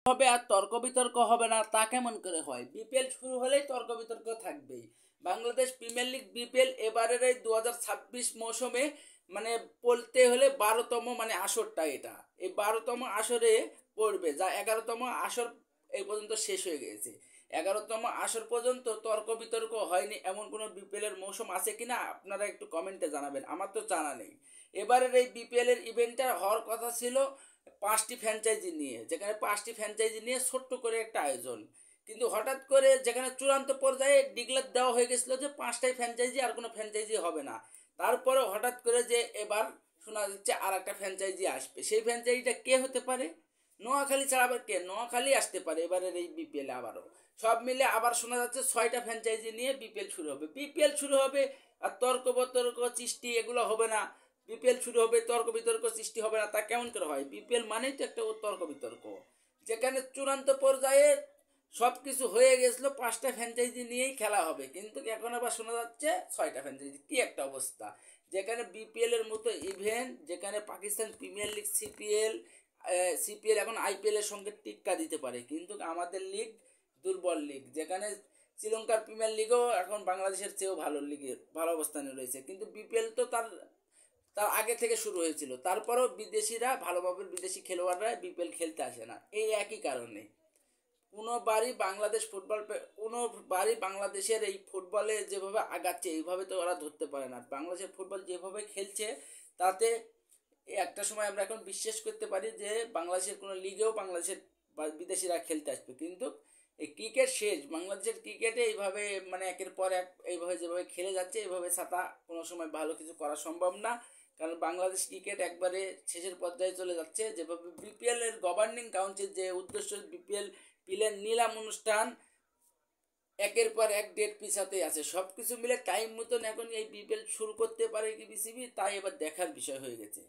হবে আর তর্ক বিতর্ক হবে না, তা কেমন করে হয়? বিপিএল শুরু হলেই তর্ক বিতর্ক থাকবেই। বাংলাদেশ প্রিমিয়ার লিগ বিপিএল এবারের এই 2026 মৌসুমে মানে বলতে হলে 12তম মানে আসরটা, এটা এই 12তম আসরে পড়বে, যা 11তম আসর এই পর্যন্ত শেষ হয়ে গেছে। 11তম আসর পর্যন্ত তর্ক বিতর্ক হয়নি এমন কোনো বিপিএল এর মৌসুম আছে কিনা আপনারা একটু কমেন্টে জানাবেন, আমার তো জানা নেই। এবারের এই বিপিএল এর ইভেন্টটা হওয়ার কথা ছিল 5টি ফ্র্যাঞ্চাইজি নিয়ে, যেখানে 5টি ফ্র্যাঞ্চাইজি নিয়ে ছোট্ট করে একটা আয়োজন, কিন্তু হঠাৎ করে যেখানে চূড়ান্ত পর্যায়ে ডিক্লেয়ার দেওয়া হয়ে গেছিলো যে 5টাই ফ্র্যাঞ্চাইজি, আর কোনো ফ্র্যাঞ্চাইজি হবে না। তারপরে হঠাৎ করে যে এবার শোনা যাচ্ছে আর একটা ফ্র্যাঞ্চাইজি আসবে, সেই ফ্র্যাঞ্চাইজিটা কে হতে পারে? নোয়াখালী ছাড়া আবার কে? নোয়াখালী আসতে পারে এবারের এই বিপিএল আবারও। সব মিলে আবার শোনা যাচ্ছে 6টা ফ্র্যাঞ্চাইজি নিয়ে বিপিএল শুরু হবে। বিপিএল শুরু হবে আর তর্ক বিতর্ক সৃষ্টি এগুলো হবে না। বিপিএল শুরু হবে, তর্ক বিতর্ক সৃষ্টি হবে না, তা কেমন করে হয়? বিপিএল মানেই তো একটা তর্ক বিতর্ক, যেখানে চূড়ান্ত পর্যায়ে সব কিছু হয়ে গেছিল, 5টা ফ্র্যাঞ্চাইজি নিয়েই খেলা হবে, কিন্তু এখন আবার শোনা যাচ্ছে 6টা ফ্র্যাঞ্চাইজি। কি একটা অবস্থা! যেখানে বিপিএল এর মতো ইভেন্ট, যেখানে পাকিস্তান প্রিমিয়ার লিগ সিপিএল এখন আইপিএল এর সঙ্গে টিক্কা দিতে পারে, কিন্তু আমাদের লিগ দুর্বল লিগ, যেখানে শ্রীলঙ্কার প্রিমিয়ার লিগও এখন বাংলাদেশের চেয়েও ভালো লিগে ভালো অবস্থানে রয়েছে, কিন্তু বিপিএল তো তার তার আগে থেকে শুরু হয়েছিল, তারপরেও বিদেশিরা ভালোভাবে, বিদেশি খেলোয়াড়রা বিপিএল খেলতে আসে না এই একই কারণে। কোনোবারই বাংলাদেশের এই ফুটবলে যেভাবে আগাচ্ছে এইভাবে তো ওরা ধরতে পারে না। বাংলাদেশের ফুটবল যেভাবে খেলছে তাতে একটা সময় আমরা এখন বিশ্বাস করতে পারি যে বাংলাদেশের কোনো লিগেও বাংলাদেশের বিদেশিরা খেলতে আসবে, কিন্তু এই ক্রিকেট শেষ। বাংলাদেশের ক্রিকেটে এইভাবে মানে একের পর এক এইভাবে যেভাবে খেলে যাচ্ছে, এইভাবে ছাতা কোনো সময় ভালো কিছু করা সম্ভব না, কারণ বাংলাদেশ ক্রিকেট একবারে শেষের পর্যায়ে চলে যাচ্ছে। যেভাবে বিপিএল এর গভর্নিং কাউন্সিল যে উদ্দেশ্য বিপিএল প্লেয়ার নিলাম অনুষ্ঠান একের পর এক ডেট পিছাতে আছে, সব কিছু মিলে টাইম মতন এখন এই বিপিএল শুরু করতে পারে কি বিসিবি, তাই এবার দেখার বিষয় হয়ে গেছে।